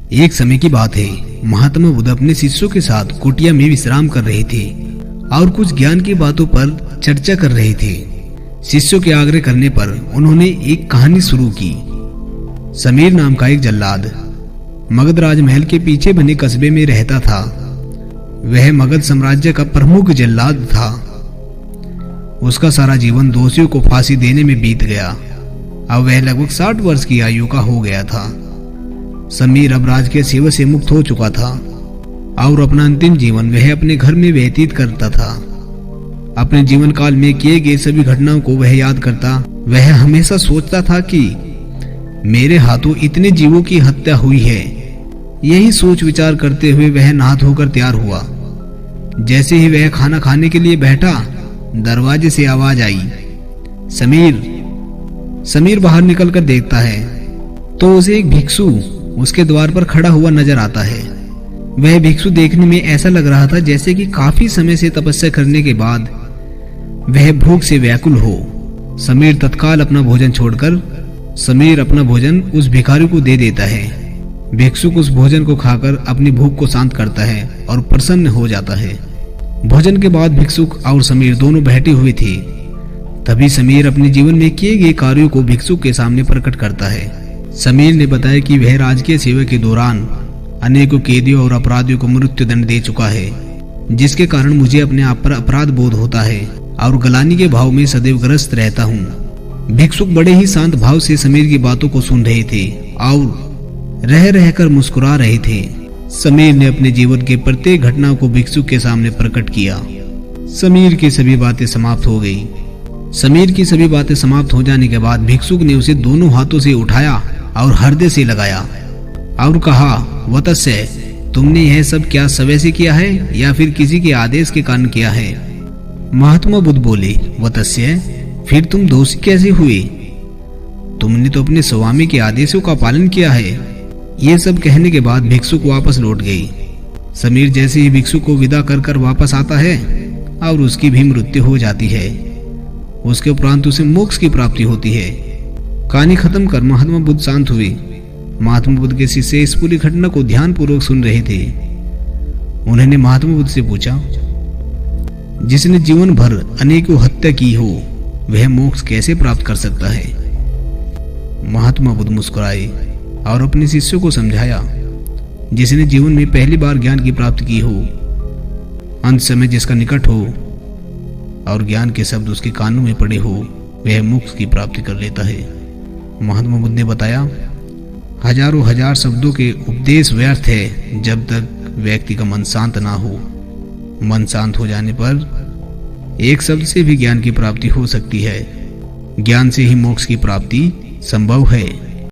एक समय की बात है, महात्मा बुद्ध अपने शिष्यों के साथ कुटिया में विश्राम कर रहे थे और कुछ ज्ञान की बातों पर चर्चा कर रहे थे। शिष्यों के आग्रह करने पर उन्होंने एक कहानी शुरू की। समीर नाम का एक जल्लाद मगध राजमहल के पीछे बने कस्बे में रहता था। वह मगध साम्राज्य का प्रमुख जल्लाद था। उसका सारा जीवन दोषियों को फांसी देने में बीत गया। अब वह लगभग 60 वर्ष की आयु का हो गया था। समीर अब राजकीय सेवा से मुक्त हो चुका था और अपना अंतिम जीवन वह अपने घर में व्यतीत करता था। अपने जीवन काल में किए गए सभी घटनाओं को वह याद करता। वह हमेशा सोचता था कि मेरे हाथों इतने जीवों की हत्या हुई है। यही सोच विचार करते हुए वह नहा धोकर तैयार हुआ। जैसे ही वह खाना खाने के लिए बैठा, दरवाजे से आवाज आई, समीर। समीर बाहर निकलकर देखता है तो उसे एक भिक्षु उसके द्वार पर खड़ा हुआ नजर आता है। वह भिक्षु देखने में ऐसा लग रहा था जैसे कि काफी समय से तपस्या करने के बाद वह भूख से व्याकुल हो। समीर तत्काल अपना भोजन छोड़कर अपना भोजन उस भिखारी को दे देता है। भिक्षुक उस भोजन को खाकर अपनी भूख को शांत करता है और प्रसन्न हो जाता है। भोजन के बाद भिक्षुक और समीर दोनों बैठे हुए थे। तभी समीर अपने जीवन में किए गए कार्यों को भिक्षुक के सामने प्रकट करता है। समीर ने बताया कि वह राजकीय सेवा के दौरान अनेकों कैदियों और अपराधियों को मृत्यु दंड दे चुका है, जिसके कारण मुझे अपने आप पर अपराध बोध होता है और गलानी के भाव में सदैव ग्रस्त रहता हूँ। भिक्षुक बड़े ही शांत भाव से समीर की बातों को सुन रहे थे और रह रहकर मुस्कुरा रहे थे। समीर ने अपने जीवन के प्रत्येक घटना को भिक्षुक के सामने प्रकट किया। समीर की सभी बातें समाप्त हो गई। समीर की सभी बातें समाप्त हो जाने के बाद भिक्षुक ने उसे दोनों हाथों से उठाया और हृदय से लगाया और कहा, वत्स्य, तुमने यह सब क्या समय से किया है या फिर किसी के आदेश के कारण किया है? महात्मा बुद्ध बोले, वत्स्य, फिर तुम दोषी कैसे हुए? तुमने तो अपने स्वामी के आदेशों का पालन किया है। ये सब कहने के बाद भिक्षुक वापस लौट गई। समीर जैसे ही भिक्षुक को विदा कर कर वापस आता है और उसकी भी मृत्यु हो जाती है। उसके उपरांत उसे मोक्ष की प्राप्ति होती है। कहानी खत्म कर महात्मा बुद्ध शांत हुए। महात्मा बुद्ध के शिष्य इस पूरी घटना को ध्यान पूर्वक सुन रहे थे। उन्होंने महात्मा बुद्ध से पूछा, जिसने जीवन भर अनेकों हत्या की हो वह मोक्ष कैसे प्राप्त कर सकता है? महात्मा बुद्ध मुस्कुराए और अपने शिष्यों को समझाया, जिसने जीवन में पहली बार ज्ञान की प्राप्ति की हो, अंत समय जिसका निकट हो और ज्ञान के शब्द उसके कानों में पड़े हो, वह मोक्ष की प्राप्ति कर लेता है। महात्मा बुद्ध ने बताया, हजारों हजार शब्दों के उपदेश व्यर्थ है जब तक व्यक्ति का मन शांत ना हो। मन शांत हो जाने पर एक शब्द से भी ज्ञान की प्राप्ति हो सकती है। ज्ञान से ही मोक्ष की प्राप्ति संभव है।